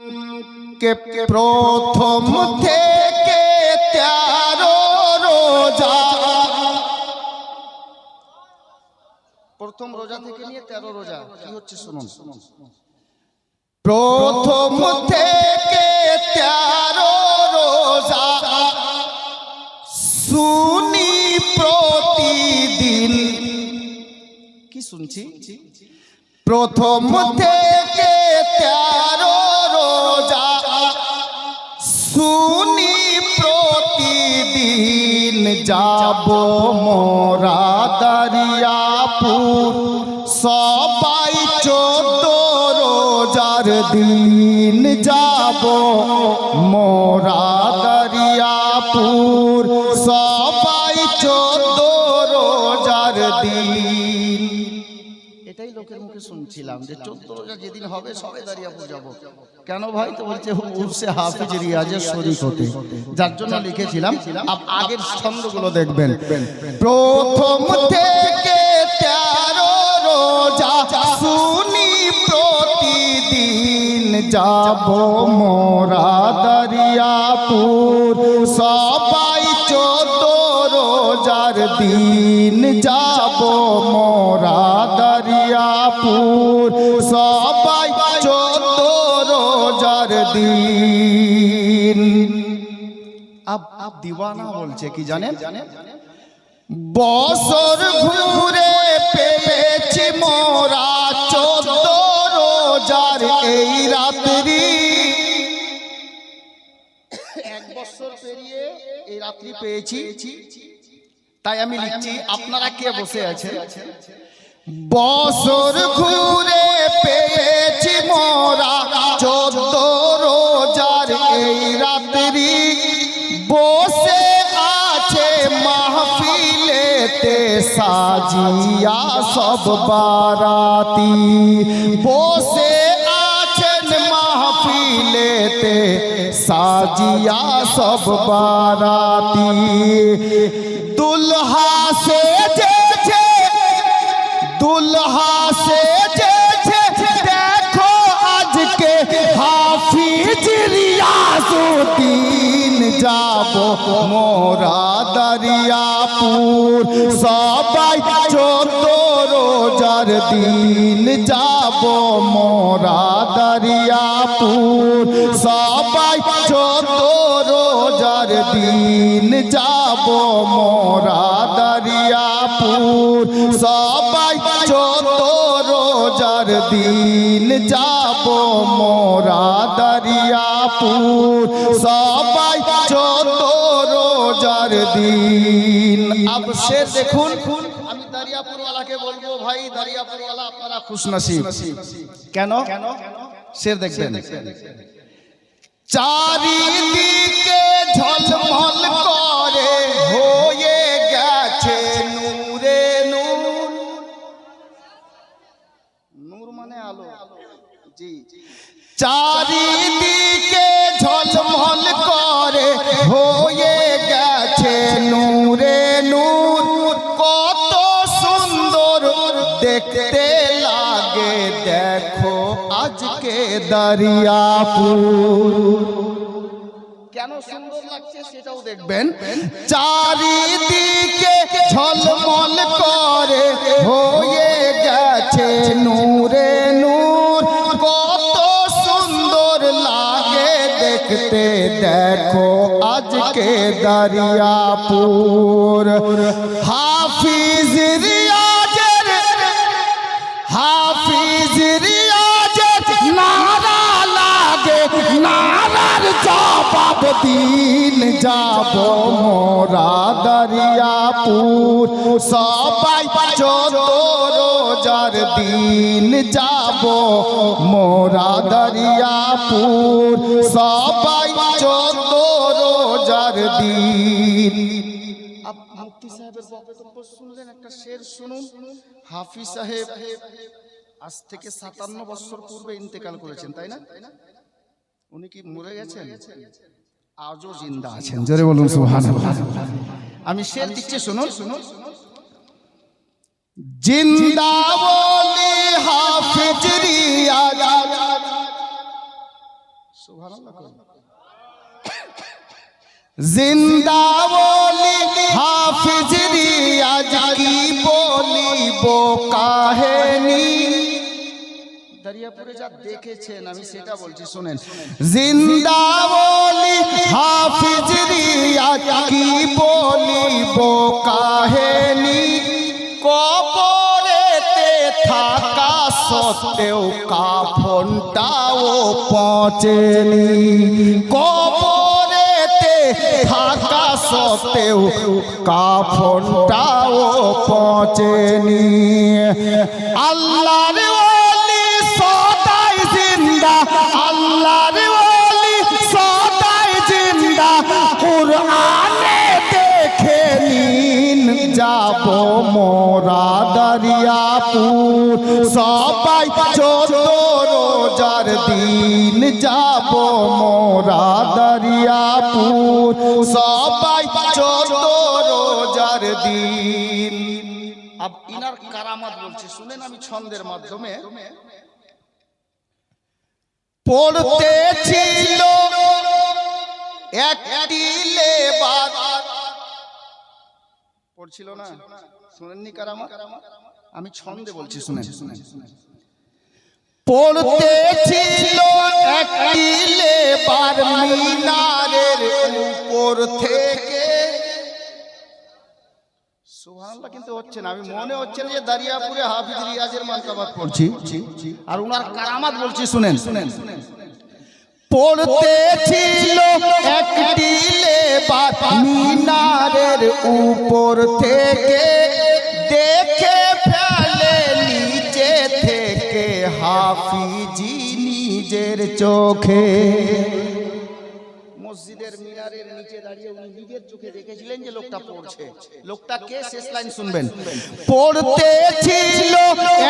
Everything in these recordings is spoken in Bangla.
কে প্রথম থেকে 13 রোজা, প্রথম রোজা থেকে নিয়ে 13 রোজা কি হচ্ছে শুনুন। প্রথম থেকে 13 রোজা শুনি প্রতিদিন। কি শুনছি? প্রথম থেকে 13 রোজা শুনি প্রতিদিন, যাব মোরা দারিয়াপুর সবাই 14 রোজার দিন, যাব মোরা দারিয়াপুর সবাই 14 রোজার দিন। এটাই লোকের মুখে শুনছিলাম যে 14 রোজা যেদিন হবে সবাই দারিয়াপুর যাব। কেন ভাই? তো বলছে উরসে হাফিজ রিয়াজের শরীক হতে, যার জন্য লিখেছিলাম। আগের ছন্দগুলো দেখবেন। প্রথম থেকে 13 রোজা শুনি প্রতিদিন, যাব মোরা দারিয়াপুর সবাই 14 রোজার দিন, যাব মোরা দারিয়াপুর সবাই 14 রোজার দিন। আব দিওয়ানা বলছে কি জানেন? বছর ঘুরে পেয়েছি মোরা 14 রোজার এই রাত্রি। এক বছর পেরিয়ে এই রাত্রি পেয়েছি, তাই আমি লিখছি। আপনারা কে বসে আছেন? বছর ঘুরে পেয়েছি মোরা 14 রোজার এই রাত্রি, বসে আছে মাহফিলেতে সাজিয়া সব বারাতি, বসে আছেন মাহফিলেতে সাজিয়া সব বারাতি। দুলহা সেজেছে, দুলহা সেজেছে, দেখো আজকে হাফিজ রিয়াজউদ্দিন, যাব মোরা দারিয়াপুর সবাই 14 রোজার দিন, যাব মোরা দারিয়াপুর সবাই 14 রোজার দিন, যাব মোরা দারিয়াপুর সবাই 14 রোজার দিন, যাব মোরা দারিয়াপুর সবাই 14 রোজার দিন। अब शेर দেখুন। আমি দারিয়াপুরওয়ালাকে বলবো, ভাই দারিয়াপুরওয়ালা আপনারা খুশনসিব। কেন? शेर দেখবেন। চারিদিকে ঝলমল করে হয়ে গেছে নূরে নূর। নূর মানে আলো। জি, চারিদিকে ঝলমল করে হয়ে গেছে নূরে নূর, কত সুন্দর দেখতে লাগে দেখো আজকে দারিয়াপুর। কেন সুন্দর লাগছে সেটাও দেখবেন। চারিদিকে ঝলমল করে হয়ে গেছে নূরে নূর, কত সুন্দর লাগে দেখতে দেখো আজকে দারিয়াপুর। হাফিজ রিয়াজের, হাফিজ রিয়াজের নারা লাগে, নারার জবাব দিন, যাব মোরা দারিয়াপুর সবাই 14 রোজার দিন, যাব মোরা দারিয়াপুর সবাই 14 রোজার দিন। মুফতি সাহেবের বক্তব্য শুনলেন, একটা শের শুনুন। হাফিজ সাহেব আজ থেকে 57 বছর পূর্বে ইন্তেকাল করেছেন, তাই না? উনি কি মরে গেছেন? আজও জিন্দা আছেন। জোরে বলুন সুবহানাল্লাহ। আমি শের দিচ্ছি শুনুন। জিন্দা বলি হাফিজ রিয়াজ সুবহানাল্লাহ। জিন্দা বলি হাফিজ রিয়াজ কি বলিব কাহিনী, দরিয়াপুরে যা দেখেছেন আমি সেটা বলছি শুনেন। জিন্দা বলি হাফিজ রিয়াজ কি বলিব কাহিনী, কবরেতে থাকা সত্ত্বেও কাফনটাও পৌঁছেনি, কবরেতে থাকা সত্ত্বেও কাফনটাও পৌঁছেনি। আল্লাহর ওলি সদাই জিন্দা, আল্লাহর ওলি সদাই জিন্দা, কুরআনে দেখে নিন যাব মোরা দরিয়াপুর, সবাই 14 রোজার দিন যাব মোরা দরিয়াপুর, সবাই 14 রোজার দিন। আব ইনার কারামাত বলছি শুনেন আমি ছন্দের মাধ্যমে। পড়তে ছিল একটি লেবার, পড়ছিল না, শুনেননি কারামাত? আমি ছন্দে বলছি শুনেন। পড়তে ছিল একটি লেবার মিনারের উপর থেকে, সুবহানাল্লাহ কিন্তু হচ্ছে না, আমি মনে হচ্ছে না যে দরিয়াপুরে হাফিজ রিয়াজের মানকাবাত পড়ছি, আর ওনার কারামাত বলছি শুনেন। পড়তে ছিল একটি লেবার মিনারের উপর থেকে, দেখে ফেলে নিচে থেকে হাফিজি নিজের চোখে। মসজিদের মিনারের নিচে দাঁড়িয়ে উনি নিজের চোখে দেখেছিলেন যে লোকটা পড়ছে। লোকটা কে? শেষ লাইন শুনবেন। পড়তে ছিল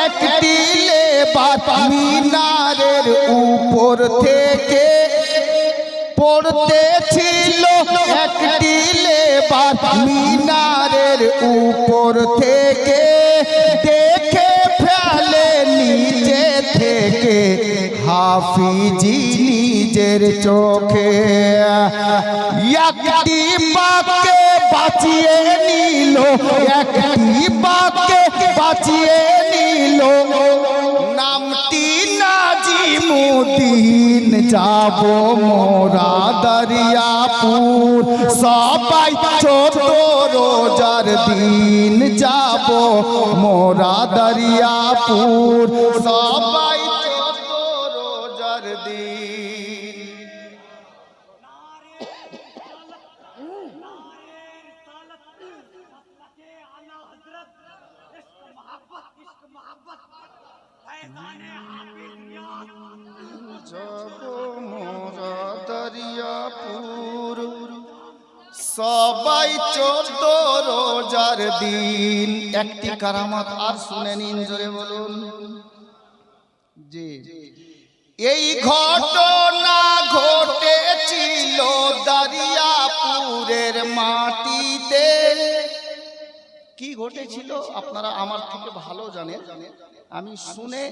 একটি লেবার মিনারের উপর থেকে, পড়তে ছিল একটি লেবার মিনারের উপর থেকে, দেখে ফেলে নিচে থেকে হাফিজি নিজের চোখে। একটি বাঁকে বাঁচিয়ে নিল, একটি বাঁকে বাঁচিয়ে নিল, নামটি নাজিমুদ্দিন, যাব মোরা দরিয়াপুর, সবাই 14 রোজার দিন যাব মোরা দরিয়াপুর, সবাই 14 রোজার দিন। যাব মোরা দরিয়াপুর, সবাই 14 রোজার দিন। একটি কারামাত আর শুনে নিন, জোরে বলুন। জি, এই ঘটনা ঘটেছিল দরিয়াপুরের মাটিতে। কি ঘটেছিল আপনারা আমার থেকে ভালো জানেন, আমি শুনে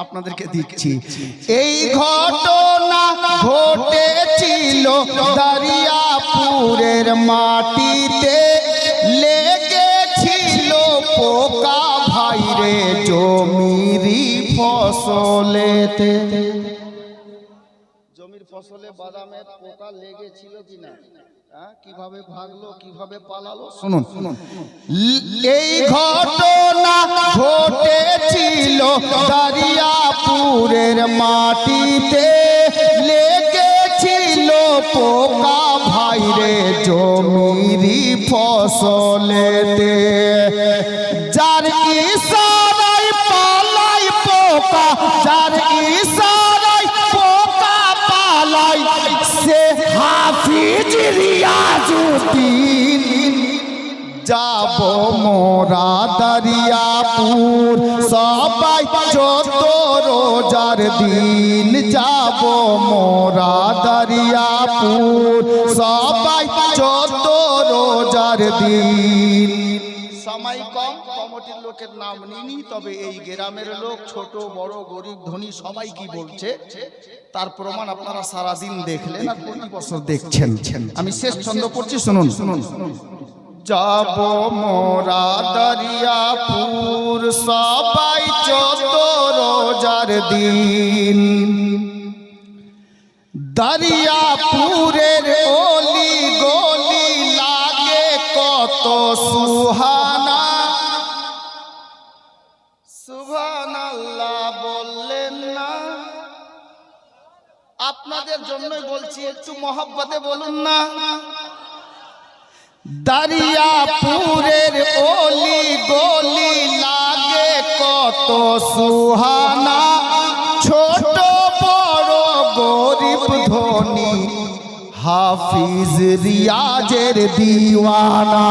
আপনাদেরকে দিচ্ছি। এই ঘটনা ঘটেছিল দরিয়াপুরের মাটিতে, লেগেছিল পোকা ভাইরে জমিরি ফসলেতে। জমির ফসলে বাদামে পোকা লেগেছিল কিনা, কিভাবে ভাগলো, কিভাবে পালালো, শুনুন। এই ঘটনা ঘটেছিল দরিয়াপুরের মাটিতে, লেগেছিল পোকা ভাইরে জমিরি ফসলেতে। যার ইশারায় পালাই পোকা, যার ইশারায় পোকা পালাই, সে হাফিজ রিয়াজউদ্দিন, যাব মোরা দরিয়াপুর, সবাই 14 রোজার দিন যাব মোরা দরিয়াপুর, সবাই 14 রোজার দিন। সময় কম, কমিটির লোক লোকের নাম নিনি, তবে এই গ্রামের লোক ছোট বড় গরিব ধনী সবাই কি বলছে তার প্রমাণ আপনারা সারাদিন দেখলেন আর প্রতি বছর দেখছেন। আমি শেষ ছন্দ পড়ছি, শুনুন শুনুন। যাব মোরা দরিয়াপুর সবাই 14 রোজার দিন, দরিয়াপুরের অলি গলি লাগে কত সুহানা। সুবহানাল্লাহ বললেন না? আপনাদের জন্যই বলছি, একটু মহব্বতে বলুন না। দরিয়াপুরের অলি গলি লাগে কত সুহানা, ছোট বড় গরিব ধনী হাফিজ রিয়াজের দিওয়ানা।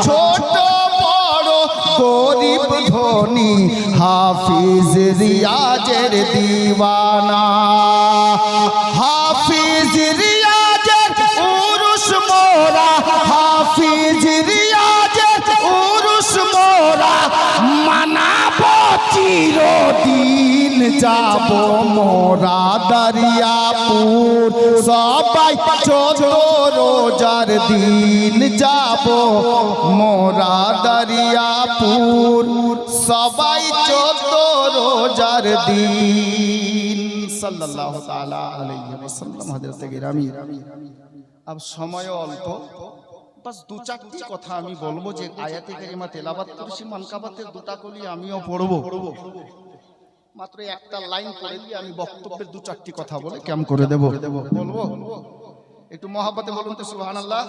ছোট বড় গরিব ধনী হাফিজ রিয়াজের দিওয়ানা। হাফিজ রিয়াজের উরুস মোরা, হাফিজ রিয়াজের উরুস মোরা মানাব চিরদিন। যাব মোরা দরিয়াপুর সবাই 14 রোজার দিন, যাব মোরা দরিয়াপুর সবাই 14 রোজার দিন। সাল্লাল্লাহু তাআলা আলাইহি ওয়াসাল্লাম। হযরত গিরামি, अब समय অল্প, বাস দু চারটি কথা আমি বলবো যে আয়াতে কারিমা তেলাওয়াত করেছি, মানকাবাতের দুটা কলি আমিও পড়ব। মাত্র একটা লাইন পড়ে দিয়ে আমি বক্তব্যের দু চারটি কথা বলে কেমন করে দেব বলবো। একটু মহব্বতে বলুন তো সুবহানাল্লাহ।